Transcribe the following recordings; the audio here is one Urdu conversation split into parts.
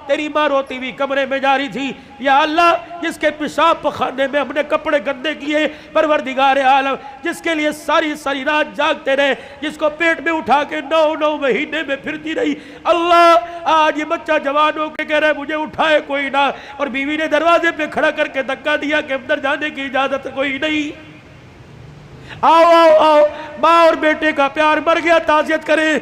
تیری ماں روتی ہوئی کمرے میں جا رہی تھی، یا اللہ جس کے پیشاب پخانے میں ہم نے کپڑے گندے کیے، پروردگار عالم جس کے لیے ساری ساری رات جاگتے رہے، جس کو پیٹ میں اٹھا کے 9 مہینے میں پھرتی رہی، اللہ آج یہ بچہ جوان ہو کے کہہ رہا ہے مجھے اٹھائے کوئی نہ، اور بیوی نے دروازے پہ کھڑا کر کے دھکا دیا کہ اندر جانے کی اجازت کوئی نہیں۔ آؤ آؤ آؤ، ماں اور بیٹے کا پیار مر گیا، تعزیت کریں۔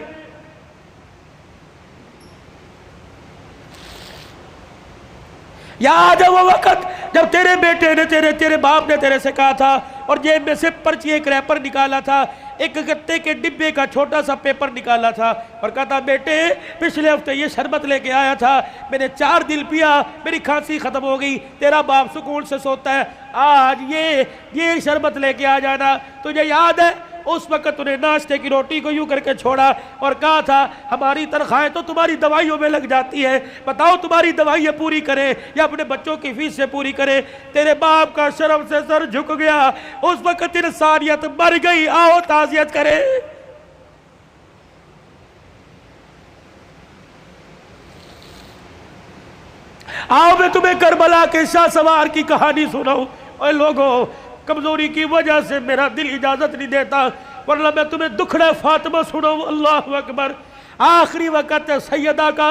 یاد ہے وہ وقت جب تیرے بیٹے نے تیرے باپ نے تیرے سے کہا تھا، اور جیب میں سے پرچی ایک ریپر نکالا تھا، ایک گتے کے ڈبے کا چھوٹا سا پیپر نکالا تھا، اور کہا تھا بیٹے پچھلے ہفتے یہ شربت لے کے آیا تھا، میں نے 4 دن پیا، میری کھانسی ختم ہو گئی، تیرا باپ سکون سے سوتا ہے، آج یہ شربت لے کے آ جانا۔ تجھے یاد ہے اس وقت انہیں ناشتے کی روٹی کو یوں کر کے چھوڑا اور کہا تھا ہماری تنخواہیں تو تمہاری دوائیوں میں لگ جاتی ہے، بتاؤ تمہاری دوائیاں پوری کریں یا اپنے بچوں کی فیس سے پوری کریں۔ تیرے باپ کا شرم سے سر جھک گیا، اس وقت انسانیت مر گئی، آؤ تعزیت کریں۔ آؤ میں تمہیں کربلا کے شاہ سوار کی کہانی سناؤں۔ اے لوگو، کمزوری کی وجہ سے میرا دل اجازت نہیں دیتا، ورنہ میں تمہیں دکھڑے فاطمہ سناؤں۔ اللہ اکبر۔ آخری وقت ہے سیدہ کا،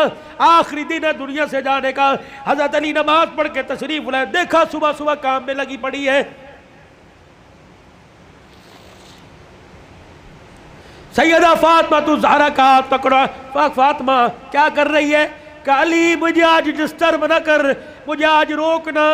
آخری دن ہے دنیا سے جانے کا، حضرت علی نماز پڑھ کے تشریف لائے، دیکھا صبح صبح کام میں لگی پڑی ہے۔ سیدہ فاطمہ تو زہرا کا ہاتھ پکڑا، فاطمہ کیا کر رہی ہے؟ کہ علی مجھے آج ڈسٹرب نہ کر، مجھے آج روکنا،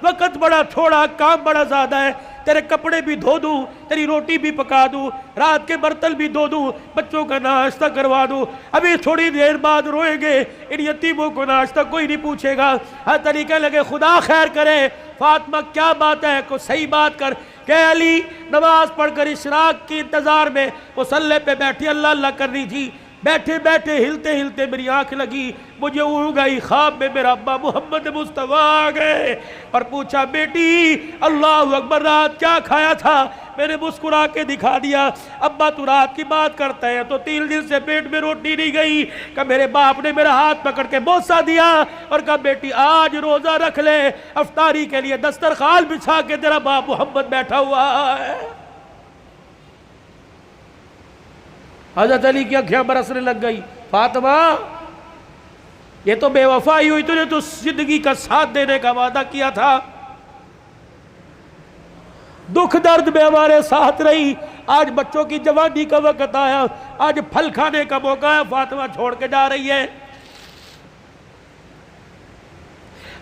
وقت بڑا تھوڑا، کام بڑا زیادہ ہے، تیرے کپڑے بھی دھو دوں، تیری روٹی بھی پکا دوں، رات کے برتن بھی دھو دوں، بچوں کا ناشتہ کروا دوں، ابھی تھوڑی دیر بعد روئیں گے، ان یتیموں کو ناشتہ کوئی نہیں پوچھے گا۔ ہر طریقے لگے خدا خیر کرے۔ فاطمہ کیا بات ہے، کوئی صحیح بات کر۔ کہ علی نماز پڑھ کر اشراق کی انتظار میں مصلی پہ بیٹھی اللہ اللہ کر رہی تھی، بیٹھے بیٹھے ہلتے ہلتے میری آنکھ لگی، مجھے اڑ گئی، خواب میں میرا ابا محمد مصطفیٰ آ گئے اور پوچھا بیٹی اللہ اکبر رات کیا کھایا تھا؟ میں نے مسکرا کے دکھا دیا۔ ابا تو رات کی بات کرتا ہے تو 3 دن سے پیٹ میں روٹی نہیں گئی۔ کہ میرے باپ نے میرا ہاتھ پکڑ کے بوسہ دیا اور کہا بیٹی آج روزہ رکھ لے، افطاری کے لیے دسترخوان بچھا کے تیرا باپ محمد بیٹھا ہوا ہے۔ حضرت علی کی آنکھیں برسنے لگ گئی۔ فاطمہ یہ تو بے وفائی ہوئی، تو نے تو زندگی کا ساتھ دینے کا وعدہ کیا تھا، دکھ درد میں ہمارے ساتھ رہی، آج بچوں کی جوانی کا وقت آیا، آج پھل کھانے کا موقع ہے، فاطمہ چھوڑ کے جا رہی ہے۔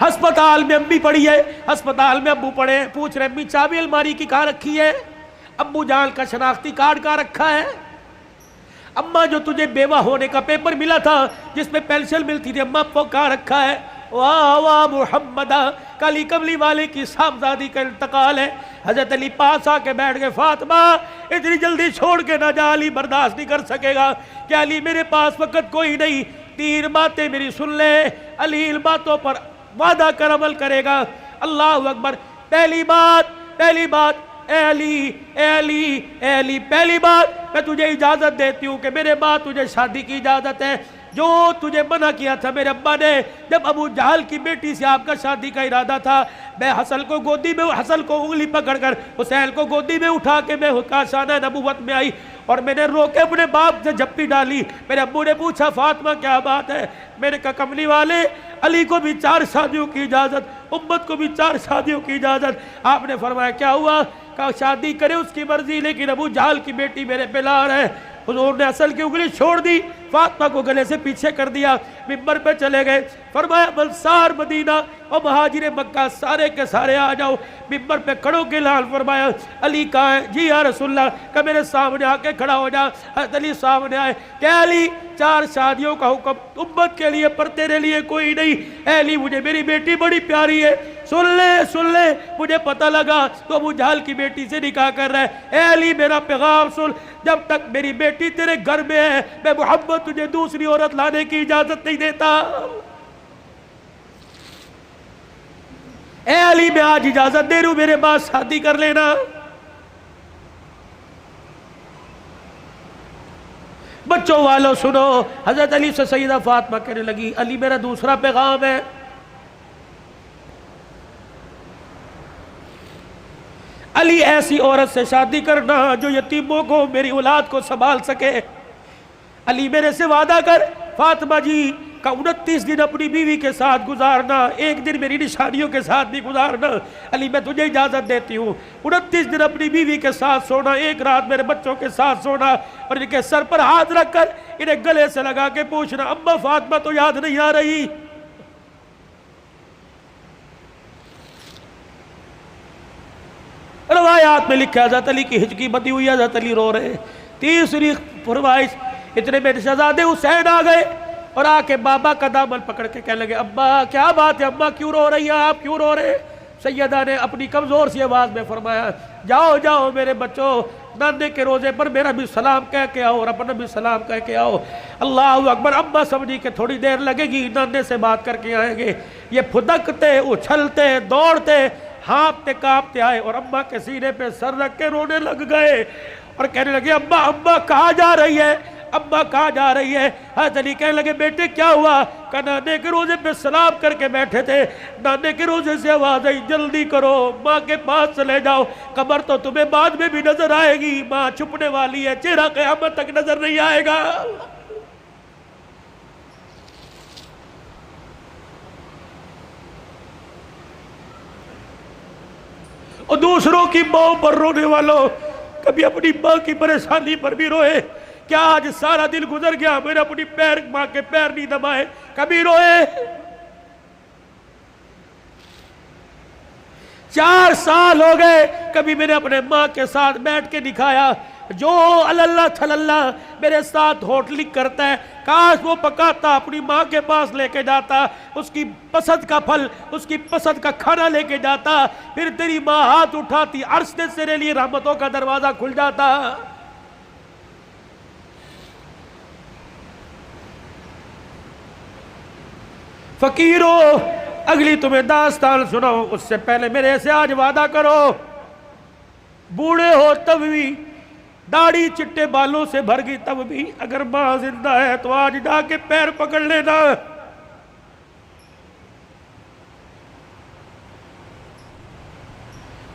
ہسپتال میں امی پڑی ہے، ہسپتال میں ابو پڑے، پوچھ رہے امی چابی الماری کی کہاں رکھی ہے؟ ابو جان کا شناختی کارڈ کہاں رکھا ہے؟ اماں جو تجھے بیوہ ہونے کا پیپر ملا تھا جس میں پینشن ملتی تھی، اماں کو کہاں رکھا ہے؟ واہ واہ محمدہ، کالی کملی والے کی صاحبزادی کا انتقال ہے۔ حضرت علی پاس آ کے بیٹھ گئے۔ فاطمہ اتنی جلدی چھوڑ کے نہ جا، علی برداشت نہیں کر سکے گا۔ کہ علی میرے پاس وقت کوئی نہیں، 3 باتیں میری سن لے، علی ان باتوں پر وعدہ کر عمل کرے گا۔ اللہ اکبر۔ پہلی بات اے علی اے علی اے علی، پہلی بات میں تجھے اجازت دیتی ہوں کہ میرے بعد تجھے شادی کی اجازت ہے۔ جو تجھے منع کیا تھا میرے ابا نے، جب ابو جہل کی بیٹی سے آپ کا شادی کا ارادہ تھا، میں حسن کو گودی میں، حسن کو انگلی پکڑ کر حسین کو گودی میں اٹھا کے میں کاشانہ نبوت میں آئی اور میں نے رو کے اپنے باپ سے جھپی ڈالی۔ میرے ابو نے پوچھا فاطمہ کیا بات ہے؟ میں نے کہا کملی والے، علی کو بھی 4 شادیوں کی اجازت، امت کو بھی 4 شادیوں کی اجازت۔ آپ نے فرمایا کیا ہوا؟ کہا شادی کرے اس کی مرضی، لیکن ابو جہل کی بیٹی میرے پہ لار ہے۔ حضور نے اصل کی انگلی چھوڑ دی، فاطمہ کو گلے سے پیچھے کر دیا، منبر پہ چلے گئے۔ فرمایا انصار مدینہ اور مہاجر مکہ سارے کے سارے آ جاؤ۔ منبر پہ کھڑوں کے لال فرمایا علی کہاں ہے؟ جی یا رسول اللہ۔ کہ میرے سامنے آ کے کھڑا ہو جا۔ حضرت علی سامنے آئے کہ علی 4 شادیوں کا حکم امت کے لیے پر تیرے لیے کوئی نہیں۔ اے علی مجھے میری بیٹی بڑی پیاری ہے، سن لے مجھے پتہ لگا تو ابو جہل کی بیٹی سے نکاح کر رہا ہے۔ اے علی میرا پیغام سن، جب تک میری بیٹی تیرے گھر میں ہے میں محمد تجھے دوسری عورت لانے کی اجازت نہیں دیتا۔ اے علی میں آج اجازت دے رہا ہوں، میرے بعد شادی کر لینا۔ بچوں والوں سنو، حضرت علی سے سیدہ فاطمہ کہنے لگی علی میرا دوسرا پیغام ہے، علی ایسی عورت سے شادی کرنا جو یتیموں کو، میری اولاد کو سنبھال سکے۔ علی میرے سے وعدہ کر فاطمہ جی کا 29 دن اپنی بیوی کے ساتھ گزارنا، ایک دن میری نشانیوں کے ساتھ بھی گزارنا۔ علی میں تجھے اجازت دیتی ہوں، 29 دن اپنی بیوی کے ساتھ سونا، ایک رات میرے بچوں کے ساتھ سونا، اور ان کے سر پر ہاتھ رکھ کر انہیں گلے سے لگا کے پوچھنا اما فاطمہ تو یاد نہیں آ رہی؟ روایات میں لکھا حضرت علی کی ہچکی بندی ہوئی، حضرت علی رو رہے۔ تیسری فرمائش، اتنے میں شہزادے حسین آ گئے اور آ کے بابا کا دامن پکڑ کے کہنے لگے ابا کیا بات ہے، اماں کیوں رو رہی ہیں، آپ کیوں رو رہے؟ سیدہ نے اپنی کمزور سی آواز میں فرمایا جاؤ جاؤ میرے بچوں، نانے کے روزے پر میرا بھی سلام کہہ کے آؤ اور اپنا بھی سلام کہہ کے آؤ۔ اللہ اکبر۔ اماں سمجھی کہ تھوڑی دیر لگے گی، نانے سے بات کر کے آئیں گے۔ یہ پھدکتے اچھلتے دوڑتے ہانپتے کانپتے آئے اور اماں کے سینے پہ سر رکھ کے رونے لگ گئے اور کہنے لگے اماں اماں کہاں جا رہی ہے، اماں کہاں جا رہی ہے؟ حضرت علی کہنے لگے بیٹے کیا ہوا؟ کہ نانے کے روزے پہ سلام کر کے بیٹھے تھے، نانے کے روزے سے آواز آئی جلدی کرو ماں کے پاس چلے جاؤ، قبر تو تمہیں بعد میں بھی نظر آئے گی، ماں چھپنے والی ہے، چہرہ قیامت تک نظر نہیں آئے گا۔ اور دوسروں کی ماں پر رونے والوں، کبھی اپنی ماں کی پریشانی پر بھی روئے۔ کیا آج سارا دن گزر گیا میں نے اپنی ماں کے پیر نہیں دبائے؟ کبھی روئے؟ 4 سال ہو گئے کبھی میں نے اپنے ماں کے ساتھ بیٹھ کے دکھایا؟ جو اللہ تھلاللہ میرے ساتھ ہوٹلنگ کرتا ہے کاش وہ پکاتا اپنی ماں کے پاس لے کے جاتا، اس کی پسند کا پھل، اس کی پسند کا کھانا لے کے جاتا، پھر تیری ماں ہاتھ اٹھاتی، عرش سے تیرے لیے رحمتوں کا دروازہ کھل جاتا۔ فقیرو اگلی تمہیں داستان سناؤ اس سے پہلے میرے سے آج وعدہ کرو، بوڑھے ہو تب بھی، داڑھی چٹے بالوں سے بھر گئی تب بھی، اگر ماں زندہ ہے تو آج جا کے پیر پکڑ لینا۔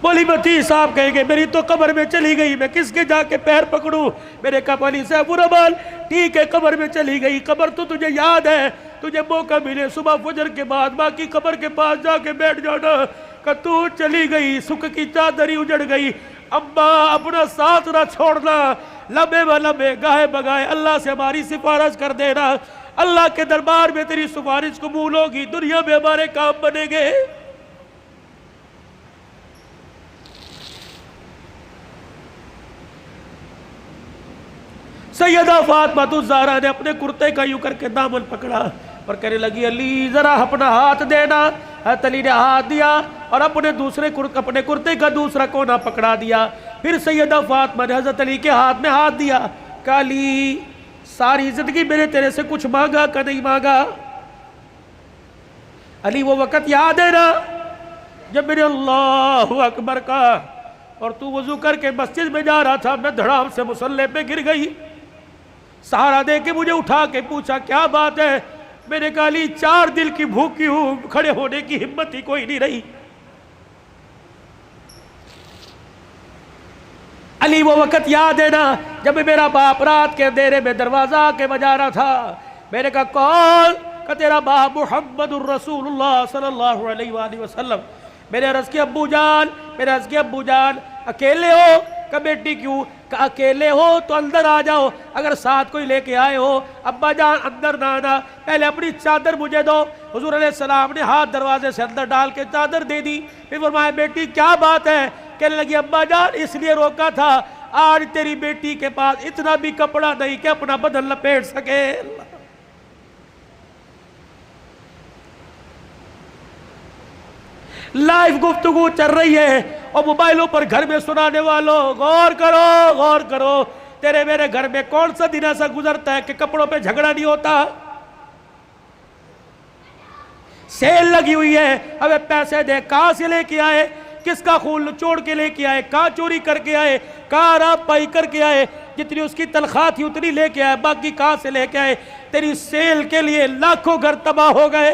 مولی بتی صاحب کہیں گے میری تو قبر میں چلی گئی، میں کس کے جا کے پیر پکڑوں؟ میرے کہا مولی صاحب برابر ٹھیک ہے، قبر میں چلی گئی، قبر تو تجھے یاد ہے، تجھے موقع ملے صبح فجر کے بعد ماں کی قبر کے پاس جا کے بیٹھ جانا کہ تو چلی گئی، سکھ کی چادری اجڑ گئی، اماں اپنا ساتھ نہ چھوڑنا، لمبے و لمبے گاہے بگائے اللہ سے ہماری سفارش کر دینا، اللہ کے دربار میں تیری سفارش قبول ہوگی، دنیا میں ہمارے کام بنے گے۔ سیدہ فاطمہ الزہرا نے اپنے کرتے کا یوں کر کے دامن پکڑا اور کہنے لگی علی ذرا اپنا ہاتھ دینا۔ حضرت علی نے ہاتھ دیا اور اپنے کرتے کا دوسرا کونا پکڑا دیا۔ پھر سیدہ فاطمہ نے حضرت علی کے ہاتھ میں ہاتھ دیا، کہا علی ساری زندگی میں نے تیرے سے کچھ مانگا کہ نہیں مانگا؟ علی وہ وقت یاد ہے نا جب میں نے اللہ اکبر کہا اور تو وضو کر کے مسجد میں جا رہا تھا، میں دھڑام سے مصلی پہ گر گئی، سہارا دے کے مجھے اٹھا کے پوچھا کیا بات ہے؟ میں نے کہا علی 4 دل کی بھوکی ہوں، کھڑے ہونے کی ہمت ہی کوئی نہیں رہی۔ علی وہ وقت یاد ہے نا جب میرا باپ رات کے اندھیرے میں دروازہ کے بجا رہا تھا، میں نے کہا کون؟ کہ تیرا باپ محمد الرسول اللہ صلی اللہ علیہ وآلہ وسلم۔ میں نے عرض کی ابو جان اکیلے ہو؟ کہ بیٹی کیوں؟ کہ اکیلے ہو تو اندر آ جاؤ، اگر ساتھ کوئی لے کے آئے ہو ابا جان اندر نہ آنا، پہلے اپنی چادر مجھے دو۔ حضور علیہ السلام نے ہاتھ دروازے سے اندر ڈال کے چادر دے دی، پھر فرمایا بیٹی کیا بات ہے؟ کہنے لگی ابا جان اس لیے روکا تھا، آج تیری بیٹی کے پاس اتنا بھی کپڑا نہیں کہ اپنا بدن لپیٹ سکے۔ لائیو گفتگو چل رہی ہے اور موبائلوں پر گھر میں سنانے والوں غور کرو، تیرے میرے گھر میں کون سا دن ایسا گزرتا ہے کہ کپڑوں پہ جھگڑا نہیں ہوتا؟ سیل لگی ہوئی ہے، ہمیں پیسے دے، کہاں سے لے کے آئے؟ کس کا خون چوڑ کے لے کے آئے؟ کہاں چوری کر کے آئے؟ کہاں راب پائی کر کے آئے؟ جتنی اس کی تنخواہ تھی اتنی لے کے آئے، باقی کہاں سے لے کے آئے؟ تیری سیل کے لیے لاکھوں گھر تباہ ہو گئے۔